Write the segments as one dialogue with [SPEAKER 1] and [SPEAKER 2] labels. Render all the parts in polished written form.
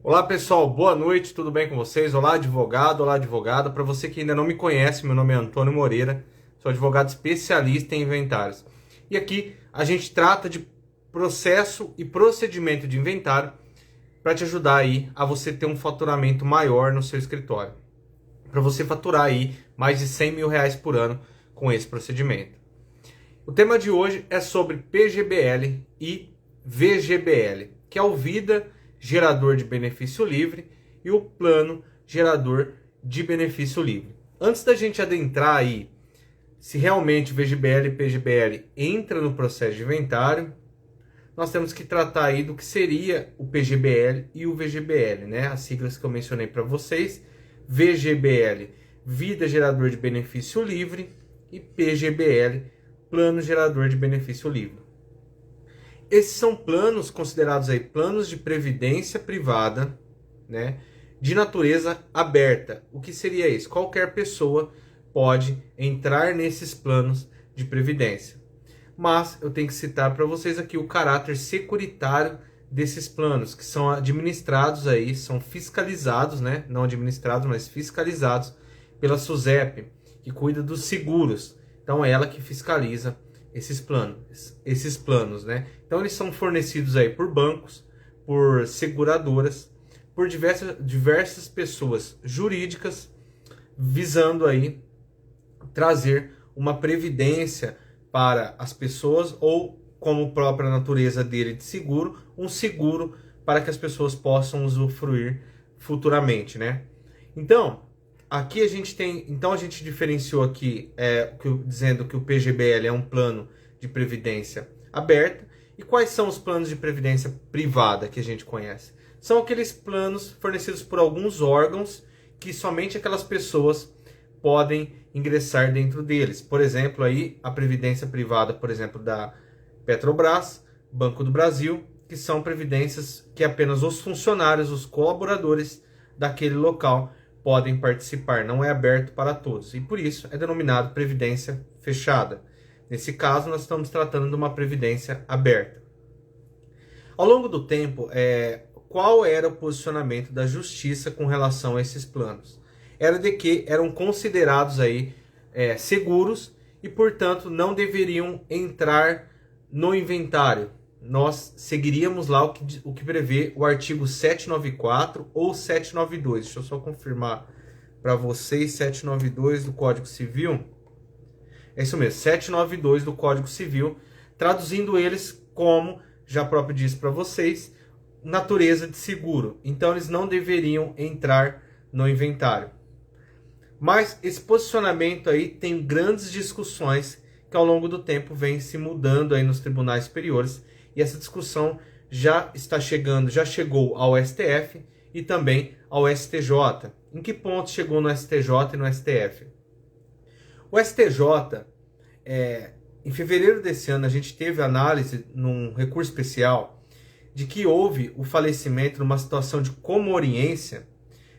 [SPEAKER 1] Olá pessoal, boa noite, tudo bem com vocês? Olá advogado, olá advogada. Para você que ainda não me conhece, meu nome é Antônio Moreira, sou advogado especialista em inventários. E aqui a gente trata de processo e procedimento de inventário para te ajudar aí a você ter um faturamento maior no seu escritório. Para você faturar aí mais de R$ 100.000 por ano com esse procedimento. O tema de hoje é sobre PGBL e VGBL, que é o Vida Gerador de Benefício Livre e o Plano Gerador de Benefício Livre. Antes da gente adentrar aí se realmente VGBL e PGBL entra no processo de inventário, nós temos que tratar aí do que seria o PGBL e o VGBL, né? As siglas que eu mencionei para vocês. VGBL, Vida Gerador de Benefício Livre, e PGBL, Plano Gerador de Benefício Livre. Esses são planos considerados aí planos de previdência privada, né, de natureza aberta. O que seria isso? Qualquer pessoa pode entrar nesses planos de previdência. Mas eu tenho que citar para vocês aqui o caráter securitário desses planos, que são administrados aí, são fiscalizados, né, não administrados, mas fiscalizados pela SUSEP, que cuida dos seguros. Então é ela que fiscaliza esses planos, né? Então eles são fornecidos aí por bancos, por seguradoras, por diversas pessoas jurídicas, visando aí trazer uma previdência para as pessoas, ou como própria natureza dele de seguro, um seguro para que as pessoas possam usufruir futuramente, né? Então, aqui a gente diferenciou aqui, dizendo que o PGBL é um plano de previdência aberta. E quais são os planos de previdência privada que a gente conhece? São aqueles planos fornecidos por alguns órgãos que somente aquelas pessoas podem ingressar dentro deles. Por exemplo, aí a previdência privada, por exemplo, da Petrobras, Banco do Brasil, que são previdências que apenas os funcionários, os colaboradores daquele local podem participar, não é aberto para todos, e por isso é denominado previdência fechada. Nesse caso, nós estamos tratando de uma previdência aberta. Ao longo do tempo, qual era o posicionamento da justiça com relação a esses planos? Era de que eram considerados aí seguros e, portanto, não deveriam entrar no inventário. Nós seguiríamos lá o que prevê o artigo 794 ou 792. Deixa eu só confirmar para vocês, 792 do Código Civil. É isso mesmo, 792 do Código Civil, traduzindo eles como, já próprio disse para vocês, natureza de seguro. Então eles não deveriam entrar no inventário. Mas esse posicionamento aí tem grandes discussões que ao longo do tempo vem se mudando aí nos tribunais superiores. E essa discussão já chegou ao STF e também ao STJ. Em que ponto chegou no STJ e no STF? O STJ, em fevereiro desse ano, a gente teve análise num recurso especial de que houve o falecimento numa situação de comoriência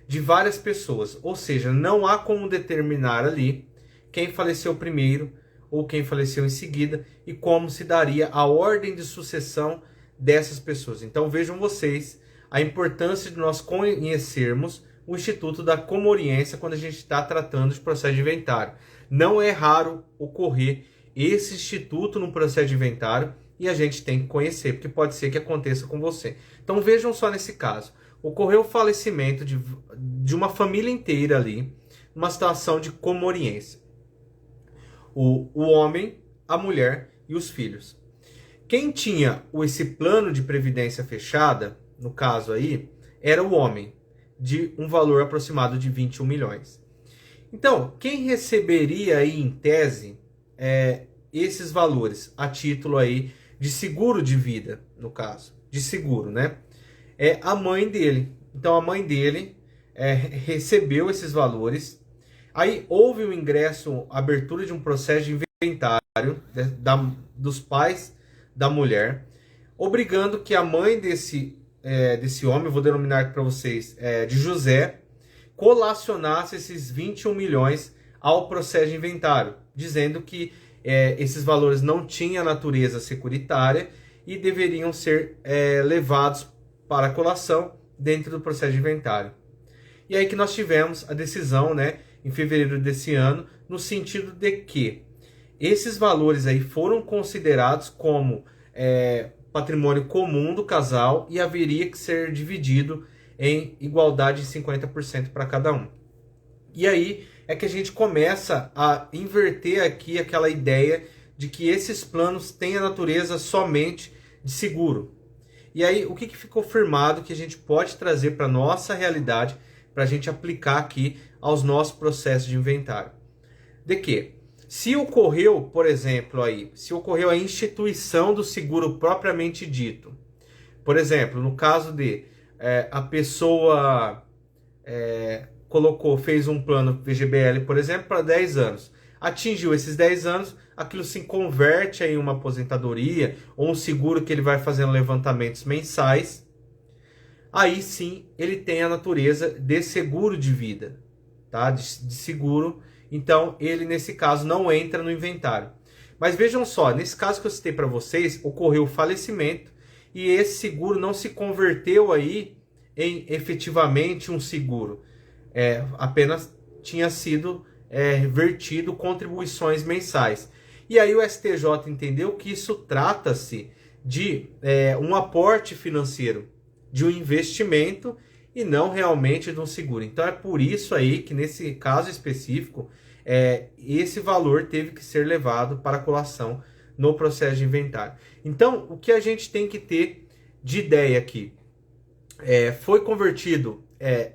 [SPEAKER 1] de várias pessoas. Ou seja, não há como determinar ali quem faleceu primeiro ou quem faleceu em seguida, e como se daria a ordem de sucessão dessas pessoas. Então vejam vocês a importância de nós conhecermos o Instituto da Comoriência quando a gente está tratando de processo de inventário. Não é raro ocorrer esse instituto no processo de inventário e a gente tem que conhecer, porque pode ser que aconteça com você. Então vejam só nesse caso. Ocorreu o falecimento de uma família inteira ali, numa situação de comoriência. O homem, a mulher e os filhos. Quem tinha esse plano de previdência fechada, no caso aí, era o homem, de um valor aproximado de 21 milhões. Então, quem receberia aí, em tese, esses valores a título aí de seguro de vida, no caso, de seguro, né? É a mãe dele. Então, a mãe dele recebeu esses valores. Aí houve o ingresso, a abertura de um processo de inventário dos pais da mulher, obrigando que a mãe desse homem, eu vou denominar para vocês de José, colacionasse esses 21 milhões ao processo de inventário, dizendo que esses valores não tinham natureza securitária e deveriam ser levados para a colação dentro do processo de inventário. E aí que nós tivemos a decisão, né, em fevereiro desse ano, no sentido de que esses valores aí foram considerados como patrimônio comum do casal e haveria que ser dividido em igualdade de 50% para cada um. E aí é que a gente começa a inverter aqui aquela ideia de que esses planos têm a natureza somente de seguro. E aí o que ficou firmado que a gente pode trazer para a nossa realidade, para a gente aplicar aqui aos nossos processos de inventário? De que, se ocorreu, por exemplo, se ocorreu a instituição do seguro propriamente dito, por exemplo, no caso de a pessoa fez um plano VGBL, por exemplo, para 10 anos, atingiu esses 10 anos, aquilo se converte em uma aposentadoria ou um seguro que ele vai fazendo levantamentos mensais, aí sim ele tem a natureza de seguro de vida, tá? De seguro. Então ele nesse caso não entra no inventário. Mas vejam só, nesse caso que eu citei para vocês, ocorreu o falecimento e esse seguro não se converteu aí em efetivamente um seguro, apenas tinha sido vertido contribuições mensais. E aí o STJ entendeu que isso trata-se de um aporte financeiro, de um investimento e não realmente de um seguro. Então é por isso aí que nesse caso específico, esse valor teve que ser levado para a colação no processo de inventário. Então o que a gente tem que ter de ideia aqui, foi convertido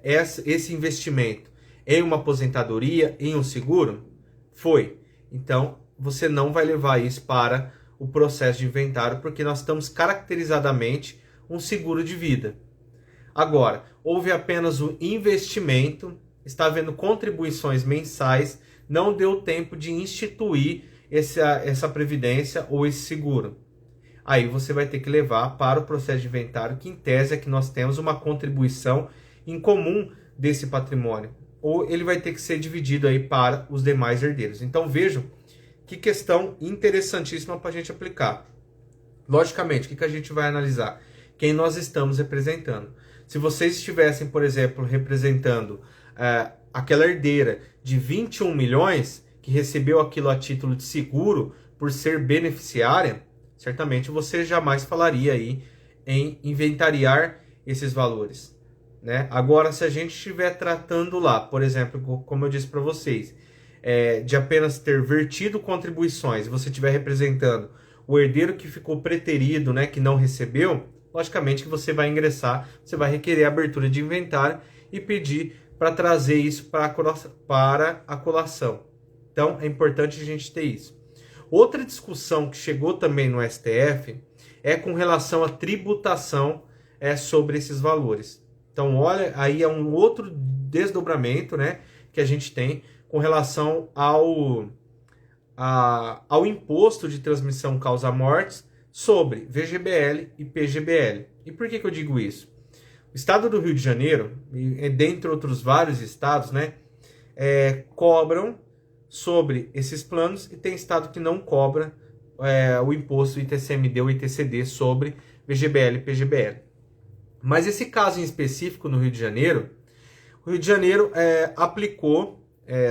[SPEAKER 1] esse investimento em uma aposentadoria, em um seguro? Foi. Então você não vai levar isso para o processo de inventário, porque nós estamos caracterizadamente um seguro de vida. Agora, houve apenas o investimento, está havendo contribuições mensais, não deu tempo de instituir essa previdência ou esse seguro. Aí você vai ter que levar para o processo de inventário, que em tese é que nós temos uma contribuição em comum desse patrimônio, ou ele vai ter que ser dividido aí para os demais herdeiros. Então vejam que questão interessantíssima para a gente aplicar. Logicamente, o que a gente vai analisar? Quem nós estamos representando. Se vocês estivessem, por exemplo, representando aquela herdeira de 21 milhões, que recebeu aquilo a título de seguro por ser beneficiária, certamente você jamais falaria aí em inventariar esses valores, né? Agora, se a gente estiver tratando lá, por exemplo, como eu disse para vocês, de apenas ter vertido contribuições, você estiver representando o herdeiro que ficou preterido, né, que não recebeu, logicamente que você vai ingressar, você vai requerer a abertura de inventário e pedir para trazer isso para a colação. Então, é importante a gente ter isso. Outra discussão que chegou também no STF é com relação à tributação sobre esses valores. Então, olha, aí é um outro desdobramento, né, que a gente tem com relação ao imposto de transmissão causa-mortes sobre VGBL e PGBL. E por que eu digo isso? O estado do Rio de Janeiro, e dentre outros vários estados, né, cobram sobre esses planos, e tem estado que não cobra o imposto ITCMD ou ITCD sobre VGBL e PGBL. Mas esse caso em específico no Rio de Janeiro, o Rio de Janeiro aplicou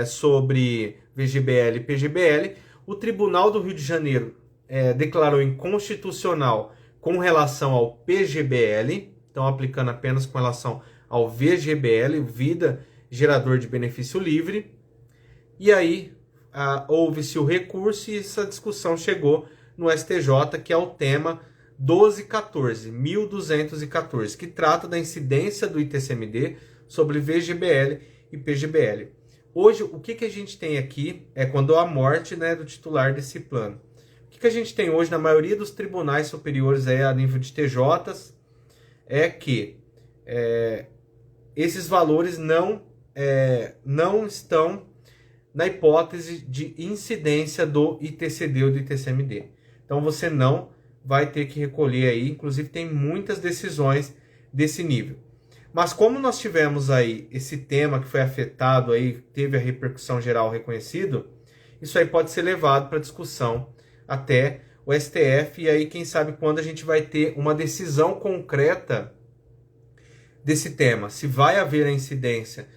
[SPEAKER 1] sobre VGBL e PGBL, o Tribunal do Rio de Janeiro declarou inconstitucional com relação ao PGBL, então aplicando apenas com relação ao VGBL, Vida Gerador de Benefício Livre, e aí houve-se o recurso e essa discussão chegou no STJ, que é o tema 1214, que trata da incidência do ITCMD sobre VGBL e PGBL. Hoje, o que a gente tem aqui é quando há a morte, né, do titular desse plano. O que a gente tem hoje na maioria dos tribunais superiores a nível de TJs é que esses valores não estão na hipótese de incidência do ITCD ou do ITCMD. Então você não vai ter que recolher aí, inclusive tem muitas decisões desse nível. Mas como nós tivemos aí esse tema que foi afetado aí, teve a repercussão geral reconhecido, isso aí pode ser levado para discussão até o STF, e aí quem sabe quando a gente vai ter uma decisão concreta desse tema, se vai haver a incidência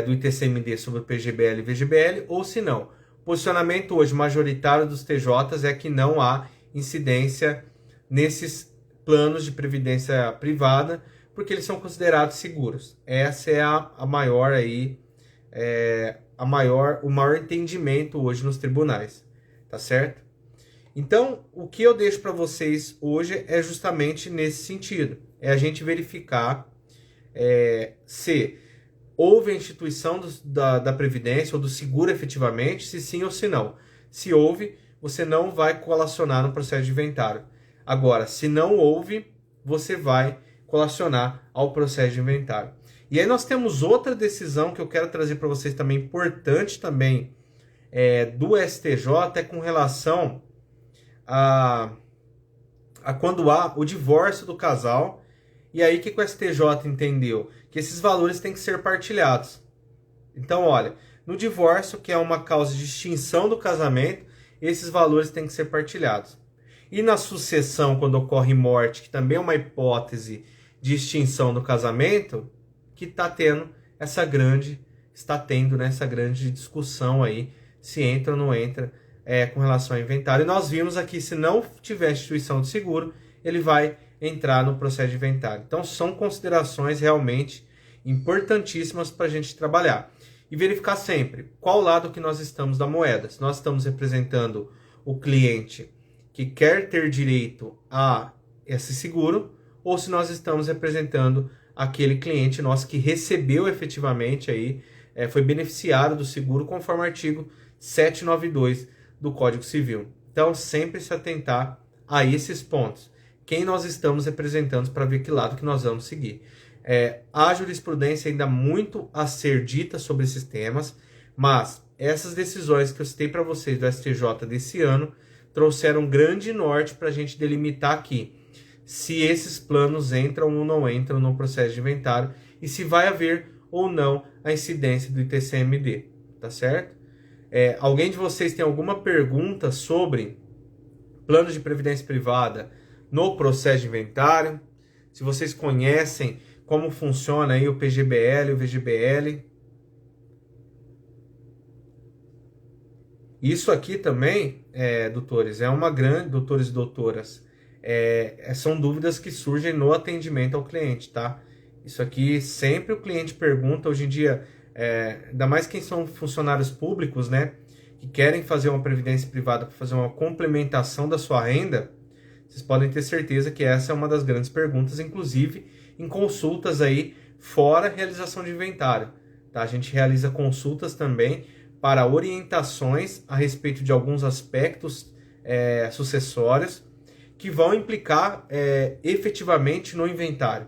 [SPEAKER 1] do ITCMD sobre o PGBL e VGBL ou se não. O posicionamento hoje majoritário dos TJs é que não há incidência nesses planos de previdência privada, porque eles são considerados seguros. Essa é o maior entendimento hoje nos tribunais, tá certo? Então, o que eu deixo para vocês hoje é justamente nesse sentido, é a gente verificar se houve a instituição da Previdência ou do seguro efetivamente, se sim ou se não. Se houve, você não vai colacionar no processo de inventário. Agora, se não houve, você vai colacionar ao processo de inventário. E aí nós temos outra decisão que eu quero trazer para vocês também, importante também, do STJ, é com relação a quando há o divórcio do casal. E aí, o que o STJ entendeu? Que esses valores têm que ser partilhados. Então, olha, no divórcio, que é uma causa de extinção do casamento, esses valores têm que ser partilhados. E na sucessão, quando ocorre morte, que também é uma hipótese de extinção do casamento, que está tendo essa grande discussão aí, se entra ou não entra com relação ao inventário. E nós vimos aqui, se não tiver instituição de seguro, ele vai entrar no processo de inventário. Então, são considerações realmente importantíssimas para a gente trabalhar. E verificar sempre qual lado que nós estamos da moeda. Se nós estamos representando o cliente que quer ter direito a esse seguro, ou se nós estamos representando aquele cliente nosso que recebeu efetivamente aí, foi beneficiário do seguro conforme o artigo 792 do Código Civil. Então, sempre se atentar a esses pontos. Quem nós estamos representando para ver que lado que nós vamos seguir. Há jurisprudência ainda muito a ser dita sobre esses temas, mas essas decisões que eu citei para vocês do STJ desse ano trouxeram um grande norte para a gente delimitar aqui se esses planos entram ou não entram no processo de inventário e se vai haver ou não a incidência do ITCMD, tá certo? Alguém de vocês tem alguma pergunta sobre planos de previdência privada no processo de inventário? Se vocês conhecem como funciona aí o PGBL, o VGBL. Isso aqui também, doutores, doutores e doutoras, são dúvidas que surgem no atendimento ao cliente, tá? Isso aqui sempre o cliente pergunta, hoje em dia, ainda mais quem são funcionários públicos, né? Que querem fazer uma previdência privada para fazer uma complementação da sua renda, vocês podem ter certeza que essa é uma das grandes perguntas, inclusive em consultas aí fora a realização de inventário. Tá? A gente realiza consultas também para orientações a respeito de alguns aspectos sucessórios que vão implicar efetivamente no inventário.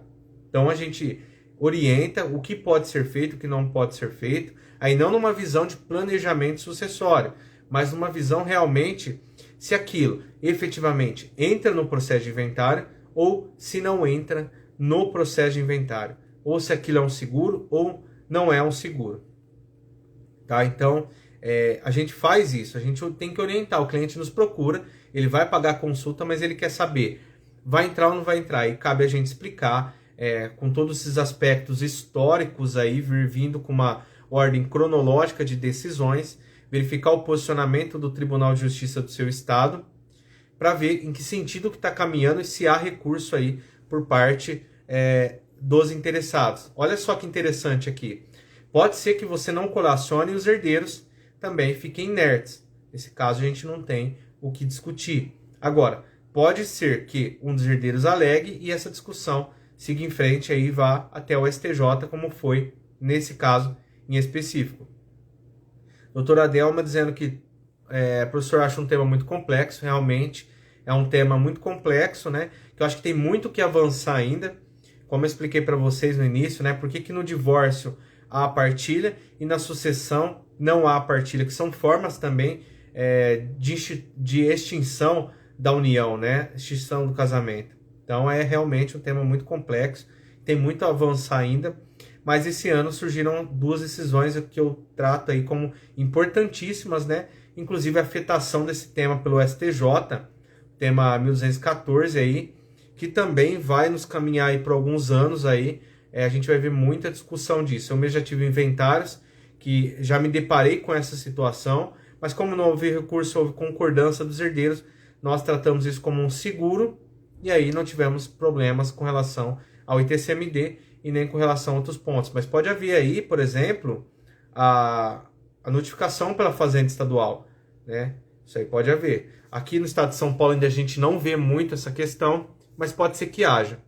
[SPEAKER 1] Então a gente orienta o que pode ser feito, o que não pode ser feito, aí não numa visão de planejamento sucessório, mas numa visão realmente se aquilo efetivamente entra no processo de inventário ou se não entra no processo de inventário, ou se aquilo é um seguro ou não é um seguro. Tá? Então, a gente faz isso, a gente tem que orientar, o cliente nos procura, ele vai pagar a consulta, mas ele quer saber, vai entrar ou não vai entrar, e cabe a gente explicar, com todos esses aspectos históricos aí, vindo com uma ordem cronológica de decisões, verificar o posicionamento do Tribunal de Justiça do seu estado, para ver em que sentido que está caminhando e se há recurso aí por parte dos interessados. Olha só que interessante aqui. Pode ser que você não colacione e os herdeiros também fiquem inertes. Nesse caso, a gente não tem o que discutir. Agora, pode ser que um dos herdeiros alegue e essa discussão siga em frente e vá até o STJ, como foi nesse caso em específico. Doutora Adelma dizendo que o professor acha um tema muito complexo, realmente é um tema muito complexo, né? Que eu acho que tem muito que avançar ainda, como eu expliquei para vocês no início, né? Por que no divórcio há a partilha e na sucessão não há a partilha, que são formas também de extinção da união, né? Extinção do casamento. Então é realmente um tema muito complexo, tem muito a avançar ainda, mas esse ano surgiram duas decisões que eu trato aí como importantíssimas, né? Inclusive a afetação desse tema pelo STJ, tema 1214 aí, que também vai nos caminhar aí por alguns anos aí, a gente vai ver muita discussão disso. Eu mesmo já tive inventários que já me deparei com essa situação, mas como não houve recurso, houve concordância dos herdeiros, nós tratamos isso como um seguro, e aí não tivemos problemas com relação ao ITCMD e nem com relação a outros pontos. Mas pode haver aí, por exemplo, a notificação pela Fazenda Estadual, né? Isso aí pode haver. Aqui no estado de São Paulo ainda a gente não vê muito essa questão, mas pode ser que haja.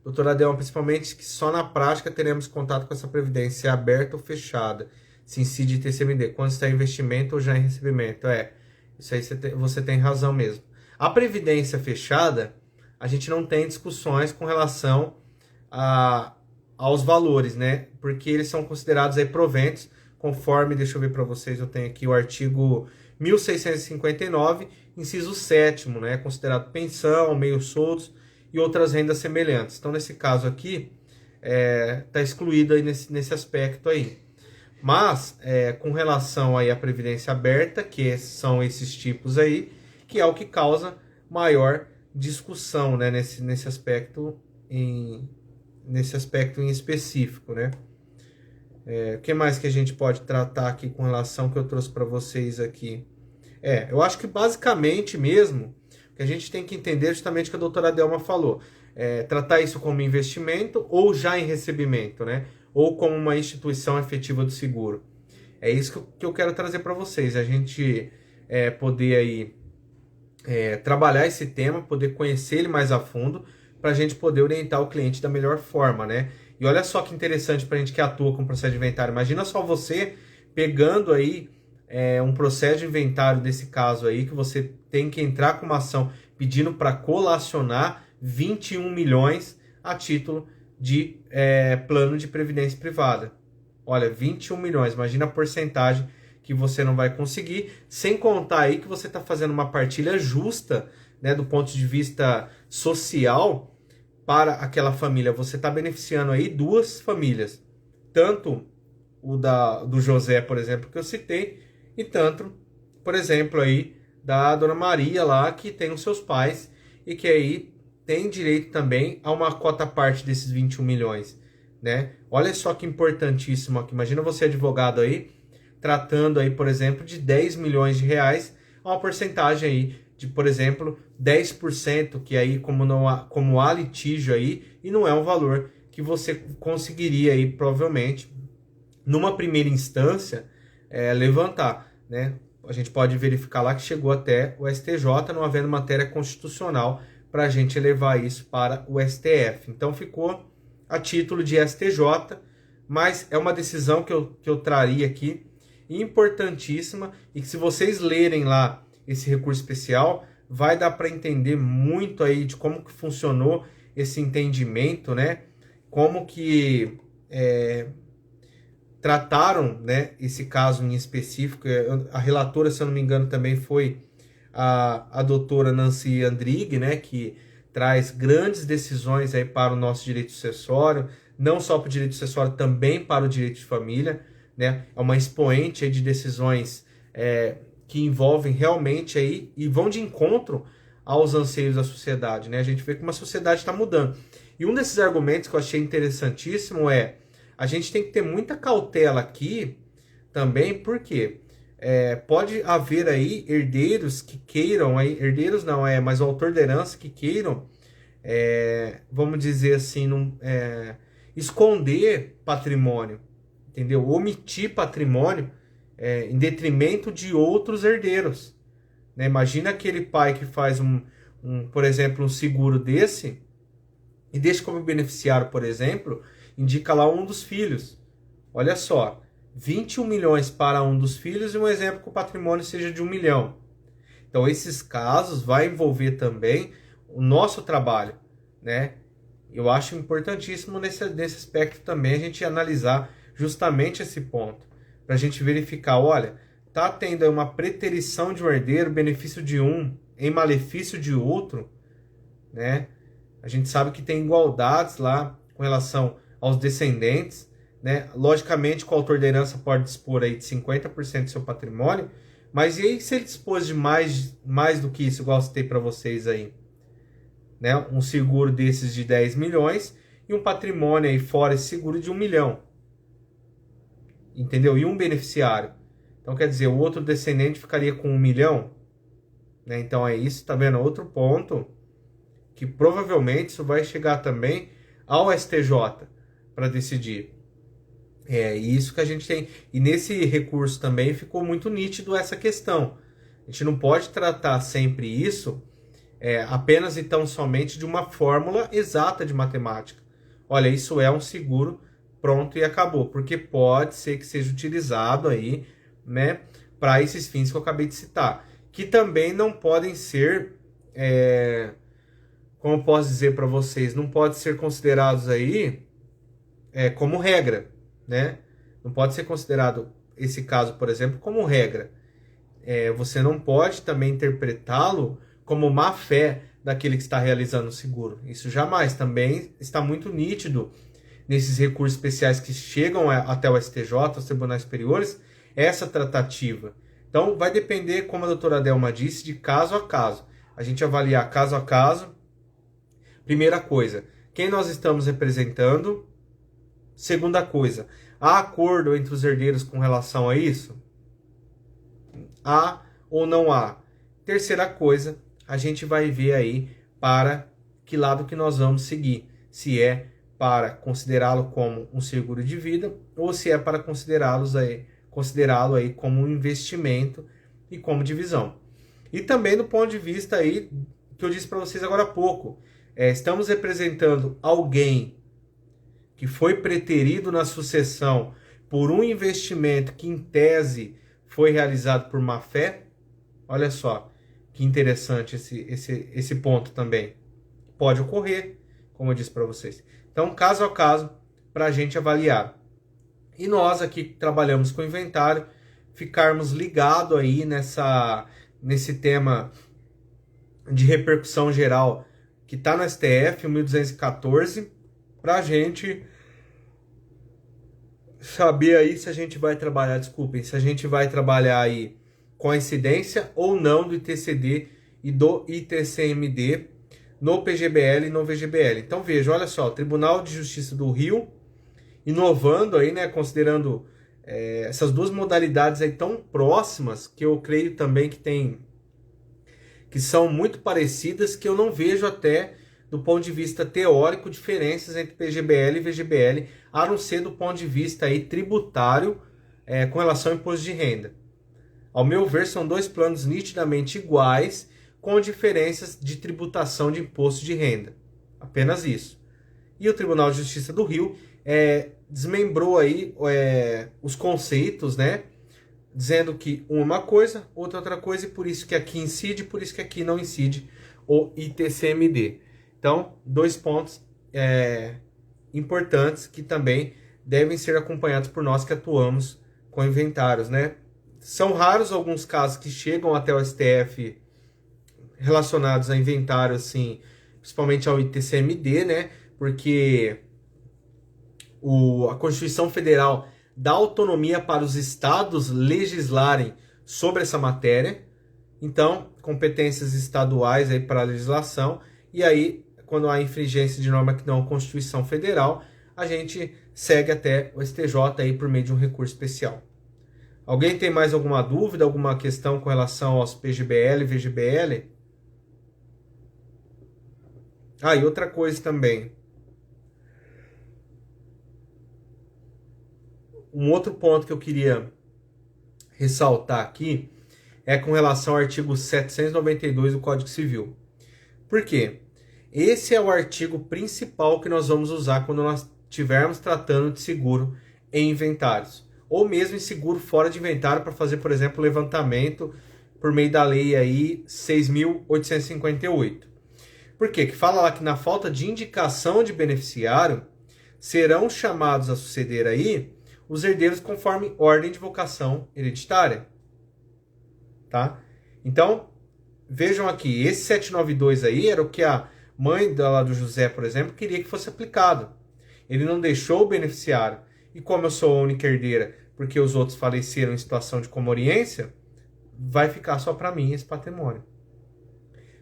[SPEAKER 1] Doutora Adelma, principalmente que só na prática teremos contato com essa previdência aberta ou fechada, se incide ITCMD, quando está em investimento ou já em recebimento. Isso aí você tem razão mesmo. A previdência fechada, a gente não tem discussões com relação aos valores, né? Porque eles são considerados aí proventos, conforme, deixa eu ver para vocês, eu tenho aqui o artigo 1659, inciso 7º, né? Considerado pensão, meios soldos e outras rendas semelhantes. Então, nesse caso aqui, está excluído aí nesse aspecto aí. Mas, com relação aí à previdência aberta, que são esses tipos aí, que é o que causa maior discussão, né, nesse aspecto em específico, né? O que mais que a gente pode tratar aqui com relação que eu trouxe para vocês aqui? Eu acho que basicamente mesmo, o que a gente tem que entender justamente o que a doutora Adelma falou, tratar isso como investimento ou já em recebimento, né? Ou como uma instituição efetiva do seguro. É isso que eu quero trazer para vocês, a gente poder aí trabalhar esse tema, poder conhecer ele mais a fundo, para a gente poder orientar o cliente da melhor forma, né? E olha só que interessante para a gente que atua com processo de inventário. Imagina só você pegando aí um processo de inventário desse caso aí, que você tem que entrar com uma ação pedindo para colacionar 21 milhões a título de plano de previdência privada. Olha, 21 milhões, imagina a porcentagem que você não vai conseguir, sem contar aí que você está fazendo uma partilha justa, né, do ponto de vista social para aquela família. Você está beneficiando aí duas famílias, tanto o do José, por exemplo, que eu citei, e tanto, por exemplo, aí da Dona Maria lá, que tem os seus pais e que aí tem direito também a uma cota parte desses 21 milhões, né? Olha só que importantíssimo aqui. Imagina você advogado aí, tratando aí, por exemplo, de 10 milhões de reais, uma porcentagem aí de, por exemplo, 10%, que aí como há litígio aí, e não é um valor que você conseguiria aí, provavelmente, numa primeira instância, levantar, né? A gente pode verificar lá que chegou até o STJ, não havendo matéria constitucional para a gente levar isso para o STF. Então ficou a título de STJ, mas é uma decisão que eu traria aqui, importantíssima, e que se vocês lerem lá esse recurso especial, vai dar para entender muito aí de como que funcionou esse entendimento, né? Como que trataram, né, esse caso em específico. A relatora, se eu não me engano, também foi a doutora Nancy Andrighi, né, que traz grandes decisões aí para o nosso direito sucessório, não só para o direito sucessório, também para o direito de família, né? É uma expoente aí de decisões que envolvem realmente aí e vão de encontro aos anseios da sociedade, né? A gente vê que uma sociedade está mudando. E um desses argumentos que eu achei interessantíssimo a gente tem que ter muita cautela aqui também, porque pode haver aí herdeiros que queiram, herdeiros não, mas o autor da herança que queiram, vamos dizer assim, esconder patrimônio, entendeu? Omitir patrimônio em detrimento de outros herdeiros, né? Imagina aquele pai que faz por exemplo, um seguro desse e deixa como beneficiário, por exemplo, indica lá um dos filhos. Olha só, 21 milhões para um dos filhos e um exemplo que o patrimônio seja de 1 milhão. Então, esses casos vai envolver também o nosso trabalho, né? Eu acho importantíssimo nesse aspecto também a gente analisar justamente esse ponto, para a gente verificar, olha, tá tendo uma preterição de um herdeiro, benefício de um em malefício de outro, né? A gente sabe que tem igualdades lá com relação aos descendentes, né? Logicamente, que o autor da herança pode dispor aí de 50% do seu patrimônio, mas e aí se ele dispôs de mais do que isso, igual eu citei para vocês aí? né? Um seguro desses de 10 milhões e um patrimônio aí fora esse seguro de 1 milhão. Entendeu? E um beneficiário. Então, quer dizer, o outro descendente ficaria com 1 milhão. Né? Então, é isso, tá vendo? Outro ponto que provavelmente isso vai chegar também ao STJ para decidir. É isso que a gente tem. E nesse recurso também ficou muito nítido essa questão. A gente não pode tratar sempre isso apenas e tão somente de uma fórmula exata de matemática. Olha, isso é um seguro, pronto e acabou. Porque pode ser que seja utilizado aí, né, para esses fins que eu acabei de citar. Que também não podem ser, como eu posso dizer para vocês, não podem ser considerados aí como regra, né? Não pode ser considerado esse caso, por exemplo, como regra. Você não pode também interpretá-lo como má fé daquele que está realizando o seguro. Isso jamais. Também está muito nítido nesses recursos especiais que chegam até o STJ, os tribunais superiores, essa tratativa. Então, vai depender, como a doutora Adelma disse, de caso a caso. A gente avaliar caso a caso. Primeira coisa, quem nós estamos representando. Segunda coisa, há acordo entre os herdeiros com relação a isso? Há ou não há? Terceira coisa, a gente vai ver aí para que lado que nós vamos seguir. Se é para considerá-lo como um seguro de vida ou se é para considerá-lo aí como um investimento e como divisão. E também do ponto de vista aí que eu disse para vocês agora há pouco, estamos representando alguém que foi preterido na sucessão por um investimento que, em tese, foi realizado por má fé. Olha só, que interessante esse ponto também. Pode ocorrer, como eu disse para vocês. Então, caso a caso, para a gente avaliar. E nós aqui que trabalhamos com inventário, ficarmos ligados aí nesse tema de repercussão geral que está no STF, 1214, para a gente saber aí se a gente vai trabalhar, se a gente vai trabalhar aí com a incidência ou não do ITCD e do ITCMD no PGBL e no VGBL. Então veja, olha só, o Tribunal de Justiça do Rio, inovando aí, né, considerando essas duas modalidades aí tão próximas, que eu creio também que são muito parecidas, que eu não vejo até do ponto de vista teórico diferenças entre PGBL e VGBL, a não ser do ponto de vista aí tributário com relação ao imposto de renda. Ao meu ver, são dois planos nitidamente iguais, com diferenças de tributação de imposto de renda. Apenas isso. E o Tribunal de Justiça do Rio desmembrou aí os conceitos, né? Dizendo que uma coisa, outra coisa, e por isso que aqui incide, por isso que aqui não incide o ITCMD. Então, dois pontos importantes que também devem ser acompanhados por nós que atuamos com inventários, né? São raros alguns casos que chegam até o STF relacionados a inventário, assim, principalmente ao ITCMD, né? Porque a Constituição Federal dá autonomia para os estados legislarem sobre essa matéria. Então, competências estaduais aí para a legislação. E aí, quando há infringência de norma que não é a Constituição Federal, a gente segue até o STJ aí por meio de um recurso especial. Alguém tem mais alguma dúvida, alguma questão com relação aos PGBL e VGBL? E outra coisa também. Um outro ponto que eu queria ressaltar aqui é com relação ao artigo 792 do Código Civil. Por quê? Esse é o artigo principal que nós vamos usar quando nós estivermos tratando de seguro em inventários. Ou mesmo em seguro fora de inventário para fazer, por exemplo, levantamento por meio da lei aí 6.858. Por quê? Que fala lá que na falta de indicação de beneficiário serão chamados a suceder aí os herdeiros conforme ordem de vocação hereditária. Tá? Então, vejam aqui, esse 792 aí era o que a mãe do José, por exemplo, queria que fosse aplicado. Ele não deixou o beneficiário. E como eu sou a única herdeira, porque os outros faleceram em situação de comoriência, vai ficar só para mim esse patrimônio.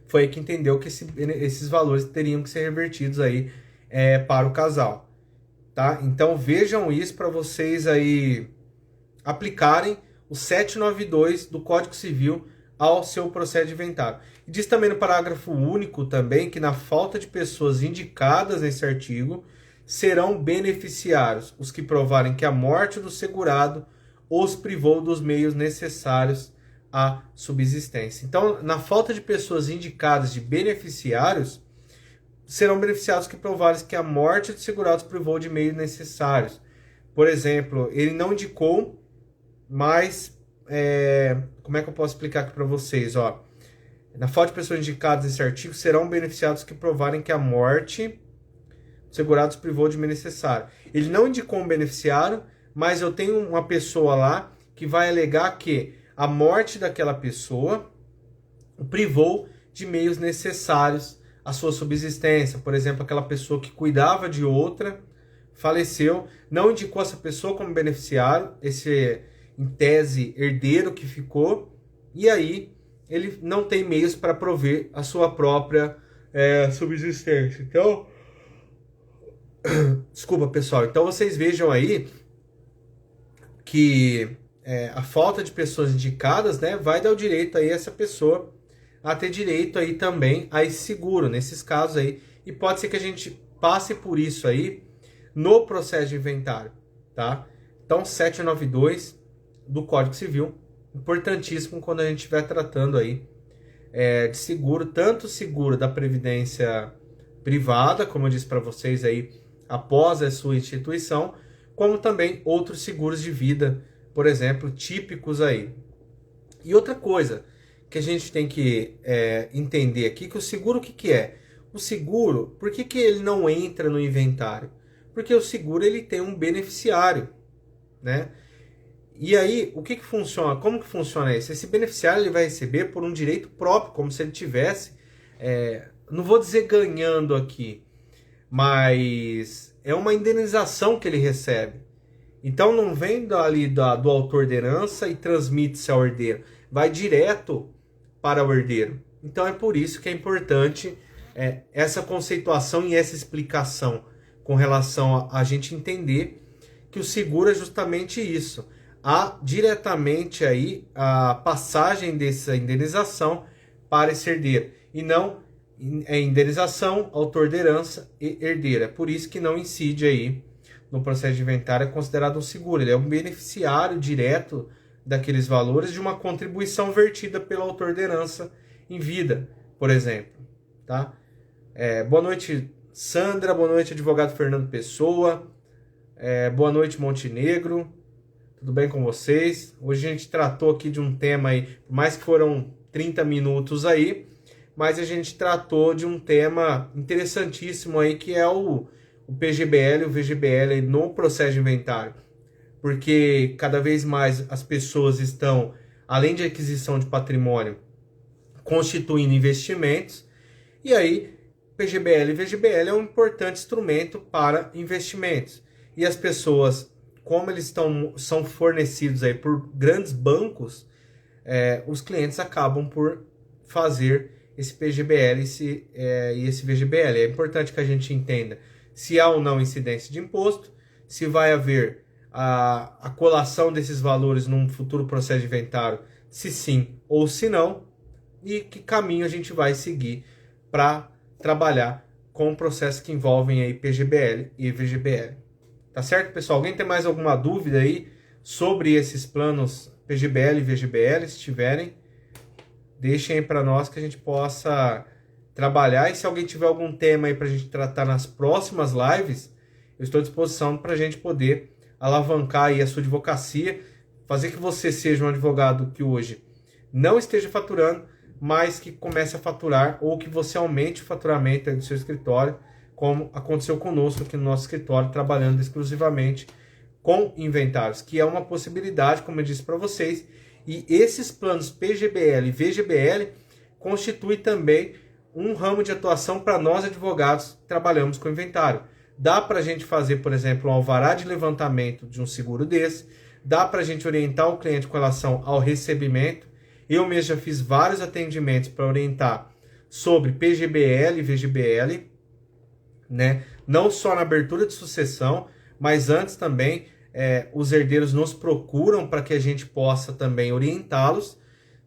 [SPEAKER 1] foi aí que entendeu que esses valores teriam que ser revertidos aí para o casal, tá? Então vejam isso para vocês aí aplicarem o 792 do Código Civil ao seu processo de inventário. E diz também no parágrafo único também que na falta de pessoas indicadas nesse artigo, serão beneficiários os que provarem que a morte do segurado os privou dos meios necessários à subsistência. Então, na falta de pessoas indicadas de beneficiários, serão beneficiados os que provarem que a morte do segurado os privou de meios necessários. Por exemplo, ele não indicou, mas como é que eu posso explicar aqui para vocês? Ó, na falta de pessoas indicadas nesse artigo, serão beneficiados os que provarem que a morte do segurado os privou de meio necessário. Ele não indicou um beneficiário, mas eu tenho uma pessoa lá que vai alegar que a morte daquela pessoa o privou de meios necessários à sua subsistência. Por exemplo, aquela pessoa que cuidava de outra, faleceu, não indicou essa pessoa como beneficiário, esse, em tese, herdeiro que ficou, e aí ele não tem meios para prover a sua própria subsistência. Então, desculpa, pessoal. Então vocês vejam aí que a falta de pessoas indicadas, né, vai dar o direito aí a essa pessoa a ter direito aí também a esse seguro, nesses casos aí. E pode ser que a gente passe por isso aí no processo de inventário, tá? Então, 792 do Código Civil, importantíssimo quando a gente estiver tratando aí de seguro, tanto seguro da previdência privada, como eu disse para vocês aí, após a sua instituição, como também outros seguros de vida, por exemplo, típicos aí. E outra coisa que a gente tem que entender aqui, que o seguro o que é? O seguro, por que ele não entra no inventário? Porque o seguro ele tem um beneficiário, né? E aí, o que funciona? Como que funciona isso? Esse beneficiário ele vai receber por um direito próprio, como se ele tivesse, não vou dizer ganhando aqui, mas é uma indenização que ele recebe. Então não vem ali do autor da herança e transmite-se ao herdeiro, vai direto para o herdeiro. Então é por isso que é importante essa conceituação e essa explicação com relação a gente entender que o seguro é justamente isso. Há diretamente aí a passagem dessa indenização para esse herdeiro, e não indenização, autor da herança e herdeiro. É por isso que não incide aí no processo de inventário, é considerado um seguro. Ele é um beneficiário direto daqueles valores de uma contribuição vertida pelo autor da herança em vida, por exemplo. Tá? Boa noite, Sandra. Boa noite, advogado Fernando Pessoa. Boa noite, Montenegro. Tudo bem com vocês? Hoje a gente tratou aqui de um tema aí, por mais que foram 30 minutos aí, mas a gente tratou de um tema interessantíssimo aí, que é o PGBL e o VGBL aí no processo de inventário. Porque cada vez mais as pessoas estão, além de aquisição de patrimônio, constituindo investimentos, e aí PGBL e VGBL é um importante instrumento para investimentos. E as pessoas, como eles são fornecidos aí por grandes bancos, os clientes acabam por fazer esse PGBL e esse VGBL. É importante que a gente entenda se há ou não incidência de imposto, se vai haver a colação desses valores num futuro processo de inventário, se sim ou se não, e que caminho a gente vai seguir para trabalhar com processos que envolvem aí PGBL e VGBL. Tá certo, pessoal? Alguém tem mais alguma dúvida aí sobre esses planos PGBL e VGBL? Se tiverem, deixem aí para nós que a gente possa trabalhar. E se alguém tiver algum tema aí para a gente tratar nas próximas lives, eu estou à disposição para a gente poder alavancar aí a sua advocacia, fazer que você seja um advogado que hoje não esteja faturando, mas que comece a faturar, ou que você aumente o faturamento aí do seu escritório, como aconteceu conosco aqui no nosso escritório, trabalhando exclusivamente com inventários, que é uma possibilidade, como eu disse para vocês. E esses planos PGBL e VGBL constituem também um ramo de atuação para nós advogados que trabalhamos com inventário. Dá para a gente fazer, por exemplo, um alvará de levantamento de um seguro desse, dá para a gente orientar o cliente com relação ao recebimento. Eu mesmo já fiz vários atendimentos para orientar sobre PGBL e VGBL, né? Não só na abertura de sucessão, mas antes também os herdeiros nos procuram para que a gente possa também orientá-los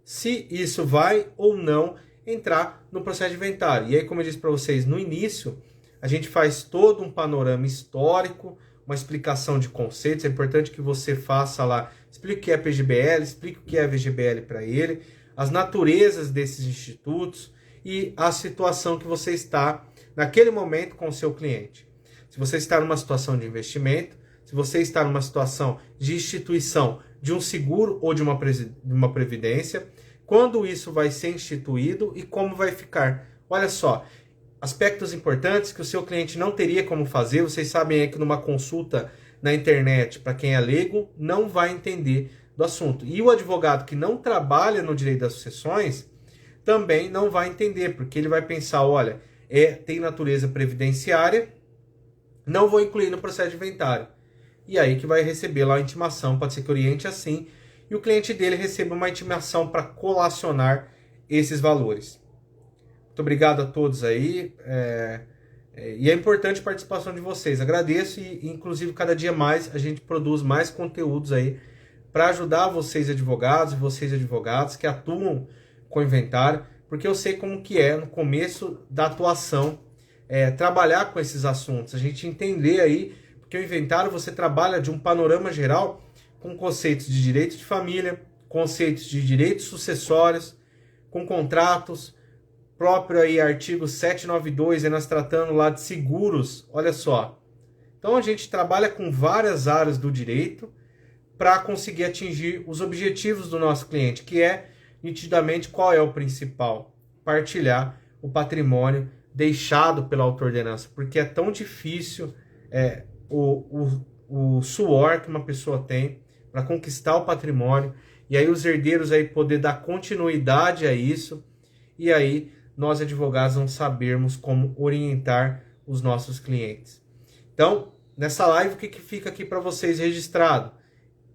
[SPEAKER 1] se isso vai ou não entrar no processo de inventário. E aí, como eu disse para vocês no início, a gente faz todo um panorama histórico, uma explicação de conceitos. É importante que você faça lá, explique o que é PGBL, explique o que é VGBL para ele, as naturezas desses institutos e a situação que você está naquele momento com o seu cliente. Se você está numa situação de investimento, se você está numa situação de instituição de um seguro ou de uma previdência, quando isso vai ser instituído e como vai ficar. Olha só, aspectos importantes que o seu cliente não teria como fazer. Vocês sabem que numa consulta na internet, para quem é leigo, não vai entender do assunto. E o advogado que não trabalha no direito das sucessões também não vai entender, porque ele vai pensar, olha, tem natureza previdenciária, não vou incluir no processo de inventário. E aí que vai receber lá a intimação, pode ser que oriente assim, e o cliente dele receba uma intimação para colacionar esses valores. Muito obrigado a todos aí, e é importante a participação de vocês. Agradeço e, inclusive, cada dia mais a gente produz mais conteúdos aí para ajudar vocês advogados e vocês advogados que atuam com inventário, porque eu sei como que é no começo da atuação trabalhar com esses assuntos, a gente entender aí, porque o inventário você trabalha de um panorama geral com conceitos de direito de família, conceitos de direitos sucessórios, com contratos, próprio aí artigo 792, nós tratando lá de seguros, olha só. Então a gente trabalha com várias áreas do direito para conseguir atingir os objetivos do nosso cliente, que é nitidamente qual é o principal? Partilhar o patrimônio deixado pela auto-ordenança, porque é tão difícil o suor que uma pessoa tem para conquistar o patrimônio, e aí os herdeiros aí poder dar continuidade a isso, e aí nós advogados não sabermos como orientar os nossos clientes. Então, nessa live, o que fica aqui para vocês registrado?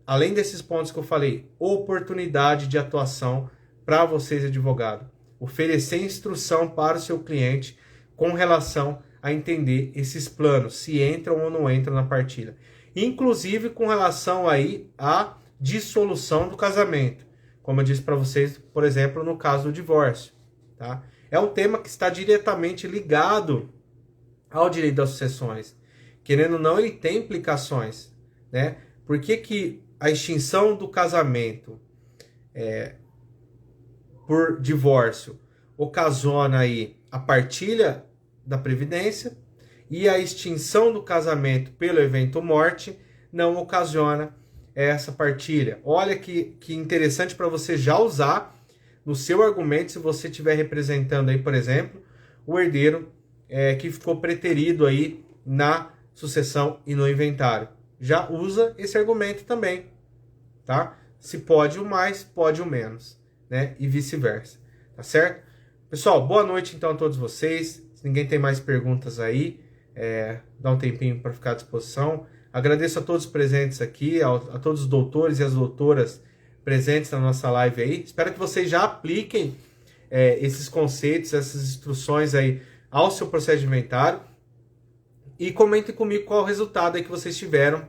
[SPEAKER 1] Além desses pontos que eu falei, oportunidade de atuação para vocês advogados. Oferecer instrução para o seu cliente com relação a entender esses planos, se entram ou não entram na partilha. Inclusive com relação aí à dissolução do casamento. Como eu disse para vocês, por exemplo, no caso do divórcio. Tá? É um tema que está diretamente ligado ao direito das sucessões. Querendo ou não, ele tem implicações. Né? Por que a extinção do casamento por divórcio ocasiona aí a partilha da previdência e a extinção do casamento pelo evento morte não ocasiona essa partilha? Olha que interessante para você já usar no seu argumento, se você estiver representando aí, por exemplo, o herdeiro que ficou preterido aí na sucessão e no inventário. Já usa esse argumento também, tá? Se pode o mais, pode o menos, né? E vice-versa, tá certo? Pessoal, boa noite então a todos vocês. Se ninguém tem mais perguntas aí, dá um tempinho para ficar à disposição. Agradeço a todos os presentes aqui, a todos os doutores e as doutoras presentes na nossa live aí. Espero que vocês já apliquem esses conceitos, essas instruções aí ao seu processo de inventário. E comentem comigo qual o resultado aí que vocês tiveram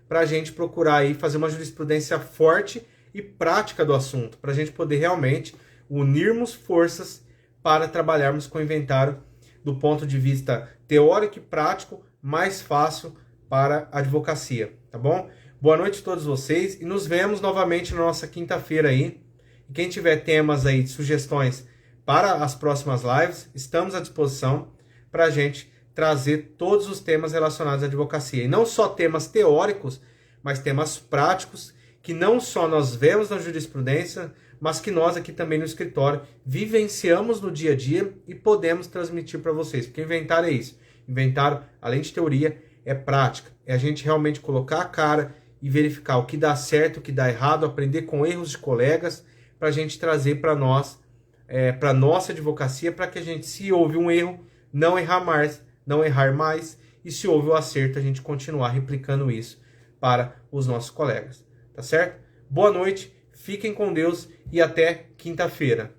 [SPEAKER 1] para a gente procurar aí fazer uma jurisprudência forte e prática do assunto, para a gente poder realmente unirmos forças para trabalharmos com o inventário do ponto de vista teórico e prático mais fácil para a advocacia, tá bom? Boa noite a todos vocês e nos vemos novamente na nossa quinta-feira aí. E quem tiver temas aí, sugestões para as próximas lives, estamos à disposição para a gente trazer todos os temas relacionados à advocacia. E não só temas teóricos, mas temas práticos que não só nós vemos na jurisprudência, mas que nós aqui também no escritório vivenciamos no dia a dia e podemos transmitir para vocês. Porque inventário é isso. Inventário, além de teoria, é prática. É a gente realmente colocar a cara e verificar o que dá certo, o que dá errado, aprender com erros de colegas, para a gente trazer para nós, para nossa advocacia, para que a gente, se houve um erro, não errar mais, e se houve o acerto, a gente continuar replicando isso para os nossos colegas. Tá certo? Boa noite, fiquem com Deus e até quinta-feira.